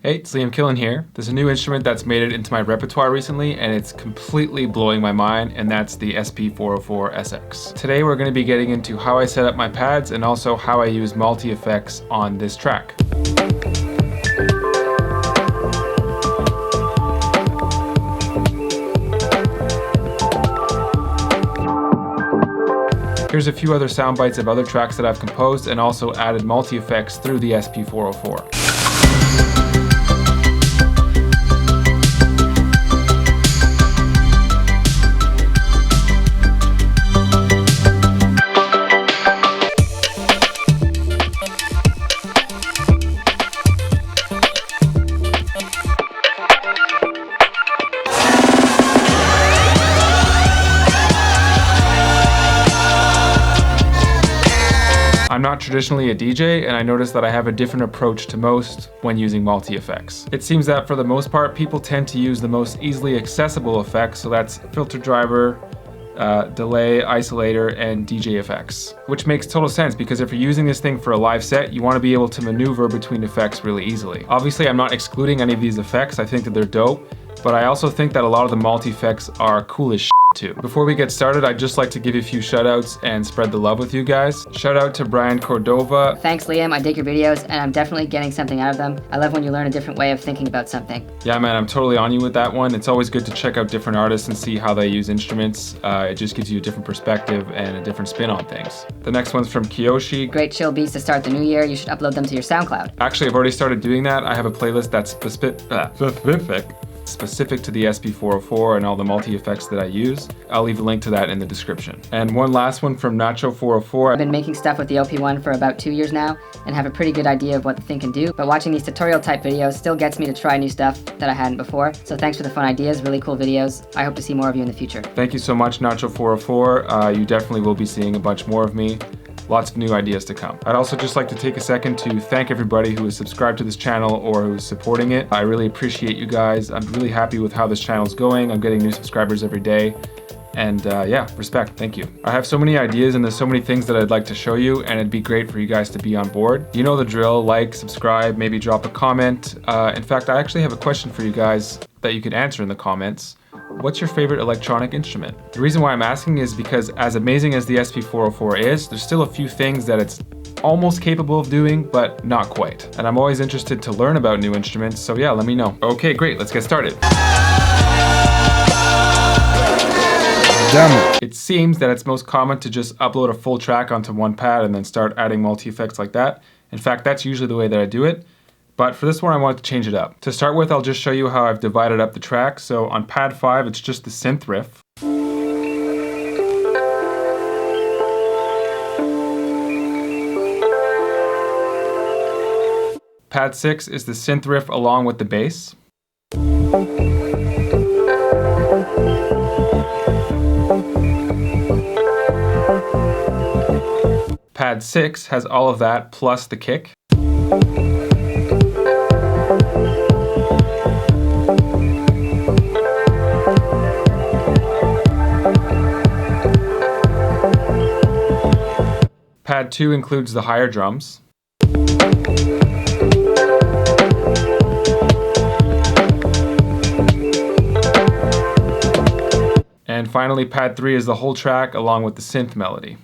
Hey, it's Liam Killen here. There's a new instrument that's made it into my repertoire recently and it's completely blowing my mind, and that's the SP404 SX. Today we're going to be getting into how I set up my pads and also how I use multi-effects on this track. Here's a few other sound bites of other tracks that I've composed and also added multi-effects through the SP404. I'm not traditionally a DJ, and I noticed that I have a different approach to most when using multi-effects. It seems that for the most part, people tend to use the most easily accessible effects, so that's filter driver, delay, isolator, and DJ effects. Which makes total sense because if you're using this thing for a live set, you want to be able to maneuver between effects really easily. Obviously, I'm not excluding any of these effects. I think that they're dope, but I also think that a lot of the multi-effects are cool as shit too. Before we get started, I'd just like to give you a few shoutouts and spread the love with you guys. Shout out to Brian Cordova. Thanks, Liam. I dig your videos and I'm definitely getting something out of them. I love when you learn a different way of thinking about something. Yeah, man, I'm totally on you with that one. It's always good to check out different artists and see how they use instruments. It just gives you a different perspective and a different spin on things. The next one's from Kiyoshi. Great chill beats to start the new year. You should upload them to your SoundCloud. Actually, I've already started doing that. I have a playlist that's specific to the SP404 and all the multi-effects that I use. I'll leave a link to that in the description. And one last one from Nacho404. I've been making stuff with the OP1 for about 2 years now and have a pretty good idea of what the thing can do, but watching these tutorial type videos still gets me to try new stuff that I hadn't before. So thanks for the fun ideas, really cool videos. I hope to see more of you in the future. Thank you so much, Nacho404. You definitely will be seeing a bunch more of me. Lots of new ideas to come. I'd also just like to take a second to thank everybody who is subscribed to this channel or who is supporting it. I really appreciate you guys. I'm really happy with how this channel is going. I'm getting new subscribers every day. And yeah, respect, thank you. I have so many ideas and there's so many things that I'd like to show you, and it'd be great for you guys to be on board. You know the drill, like, subscribe, maybe drop a comment. In fact, I actually have a question for you guys that you could answer in the comments. What's your favorite electronic instrument? The reason why I'm asking is because as amazing as the SP404 is, there's still a few things that it's almost capable of doing, but not quite. And I'm always interested to learn about new instruments, so yeah, let me know. Okay, great, let's get started. It seems that it's most common to just upload a full track onto one pad and then start adding multi-effects like that. In fact, that's usually the way that I do it. But for this one, I wanted to change it up. To start with, I'll just show you how I've divided up the track. So on pad 5, it's just the synth riff. Pad 6 is the synth riff along with the bass. Pad 6 has all of that plus the kick. Pad 2 includes the higher drums. And finally, pad 3 is the whole track along with the synth melody.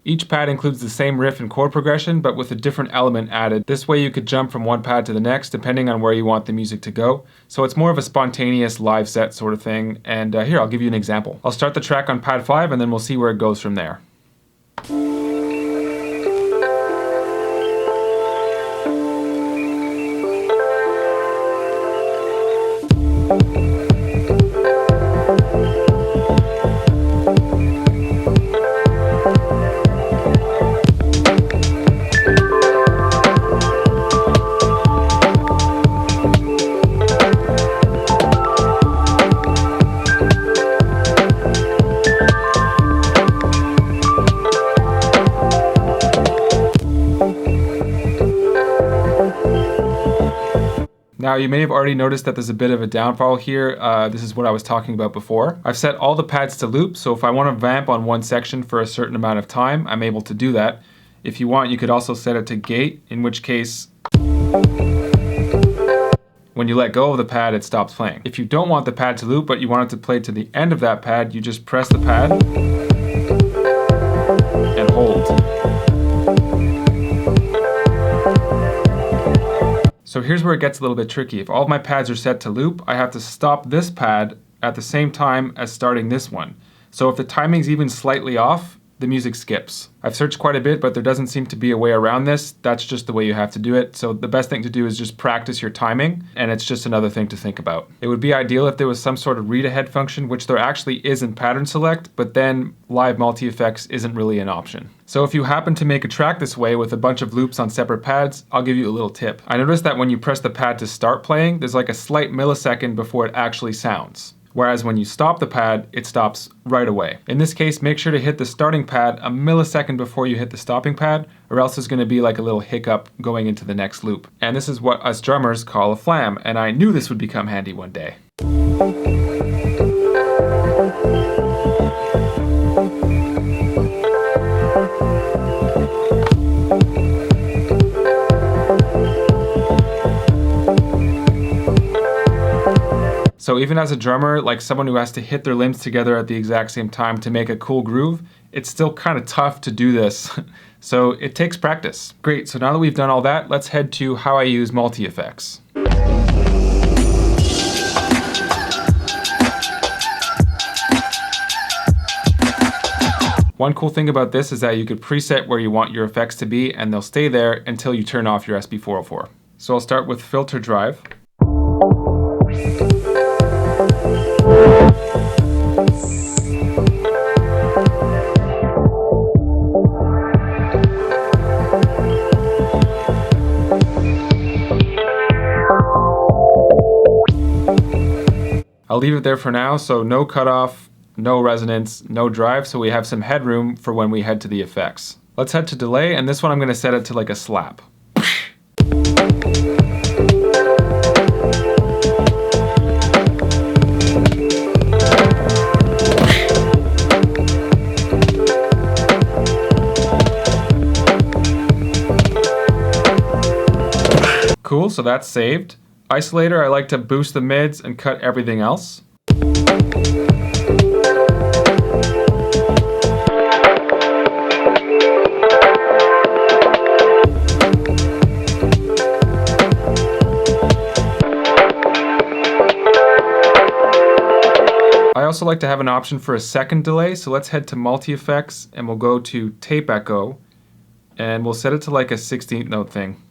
Each pad includes the same riff and chord progression, but with a different element added. This way you could jump from one pad to the next depending on where you want the music to go. So it's more of a spontaneous live set sort of thing. And here, I'll give you an example. I'll start the track on pad 5 and then we'll see where it goes from there. Now you may have already noticed that there's a bit of a downfall here. This is what I was talking about before. I've set all the pads to loop, so if I want to vamp on one section for a certain amount of time, I'm able to do that. If you want, you could also set it to gate, in which case when you let go of the pad, it stops playing. If you don't want the pad to loop, but you want it to play to the end of that pad, you just press the pad and hold. So here's where it gets a little bit tricky. If all of my pads are set to loop, I have to stop this pad at the same time as starting this one. So if the timing's even slightly off, the music skips. I've searched quite a bit, but there doesn't seem to be a way around this. That's just the way you have to do it. So the best thing to do is just practice your timing, and it's just another thing to think about. It would be ideal if there was some sort of read ahead function, which there actually is in pattern select, but then live multi-effects isn't really an option. So if you happen to make a track this way with a bunch of loops on separate pads, I'll give you a little tip. I noticed that when you press the pad to start playing, there's like a slight millisecond before it actually sounds. Whereas when you stop the pad, it stops right away. In this case, make sure to hit the starting pad a millisecond before you hit the stopping pad, or else there's going to be like a little hiccup going into the next loop. And this is what us drummers call a flam, and I knew this would become handy one day. So even as a drummer, like someone who has to hit their limbs together at the exact same time to make a cool groove, it's still kind of tough to do this. So it takes practice. Great, so now that we've done all that, let's head to how I use multi-effects. One cool thing about this is that you could preset where you want your effects to be, and they'll stay there until you turn off your SP404. So I'll start with filter drive. I'll leave it there for now, so no cutoff, no resonance, no drive, so we have some headroom for when we head to the effects. Let's head to delay, and this one I'm going to set it to like a slap. Cool, so that's saved. Isolator, I like to boost the mids and cut everything else. I also like to have an option for a second delay, so let's head to multi-effects and we'll go to tape echo and we'll set it to like a 16th note thing.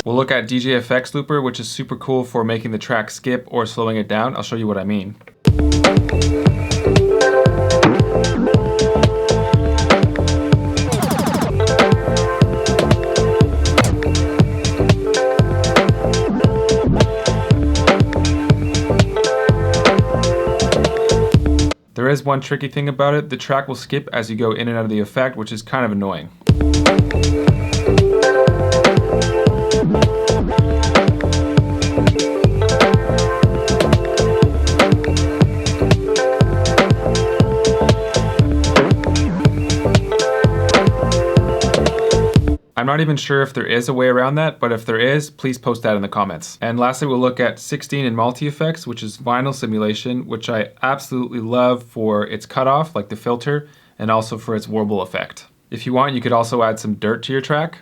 We'll look at DJ Effects Looper, which is super cool for making the track skip or slowing it down. I'll show you what I mean. There is one tricky thing about it. The track will skip as you go in and out of the effect, which is kind of annoying. I'm not even sure if there is a way around that, but if there is, please post that in the comments. And lastly, we'll look at 16 in multi-effects, which is vinyl simulation, which I absolutely love for its cutoff, like the filter, and also for its warble effect. If you want, you could also add some dirt to your track.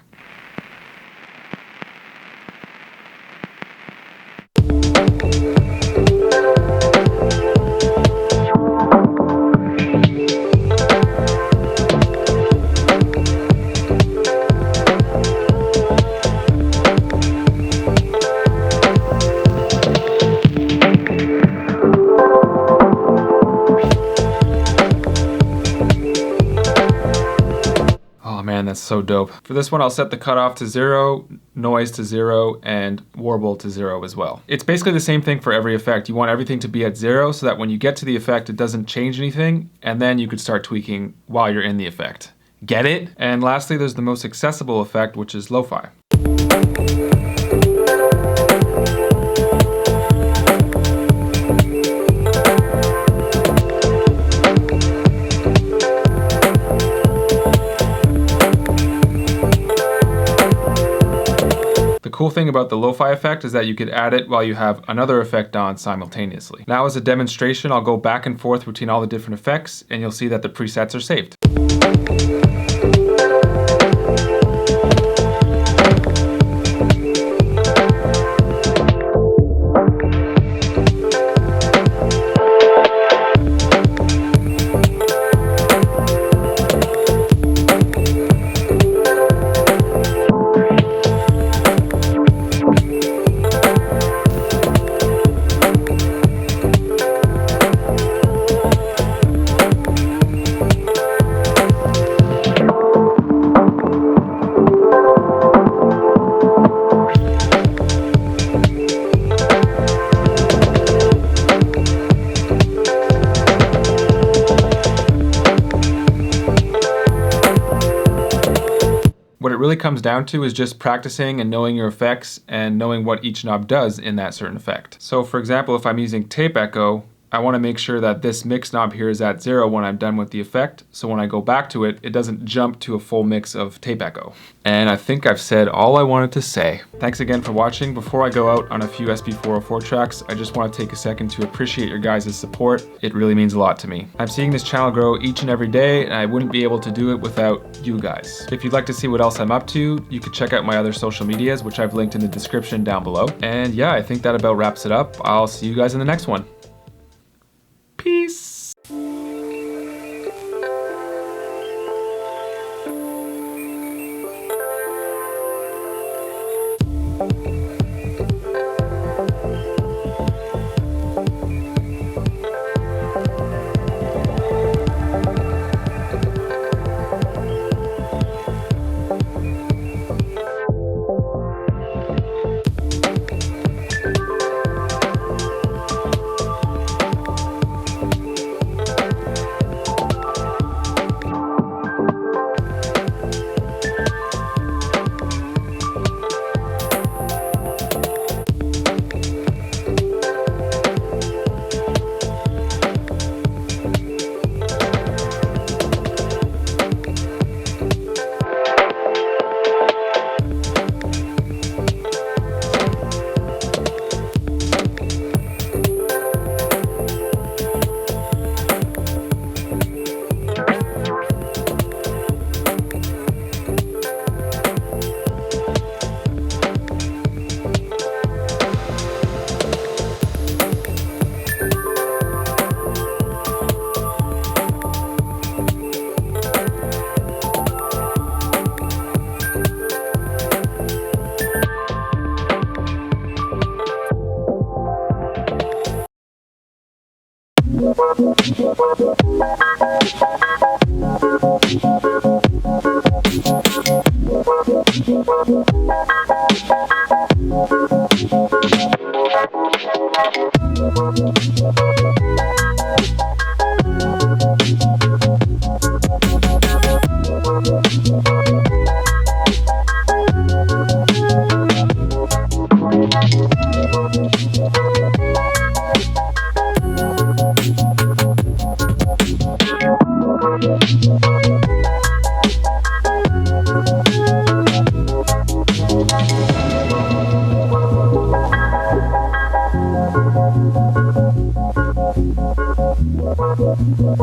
So dope. For this one, I'll set the cutoff to 0, noise to 0, and warble to 0 as well. It's basically the same thing for every effect. You want everything to be at 0 so that when you get to the effect, it doesn't change anything, and then you could start tweaking while you're in the effect. Get it? And lastly, there's the most accessible effect, which is lo-fi. The cool thing about the lo-fi effect is that you could add it while you have another effect on simultaneously. Now as a demonstration, I'll go back and forth between all the different effects, and you'll see that the presets are saved. What it really comes down to is just practicing and knowing your effects and knowing what each knob does in that certain effect. So for example, if I'm using tape echo, I want to make sure that this mix knob here is at 0 when I'm done with the effect, so when I go back to it, it doesn't jump to a full mix of tape echo. And I think I've said all I wanted to say. Thanks again for watching. Before I go out on a few SP404 tracks, I just want to take a second to appreciate your guys' support. It really means a lot to me. I'm seeing this channel grow each and every day, and I wouldn't be able to do it without you guys. If you'd like to see what else I'm up to, you could check out my other social medias, which I've linked in the description down below. And yeah, I think that about wraps it up. I'll see you guys in the next one. Peace.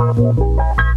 Thank you.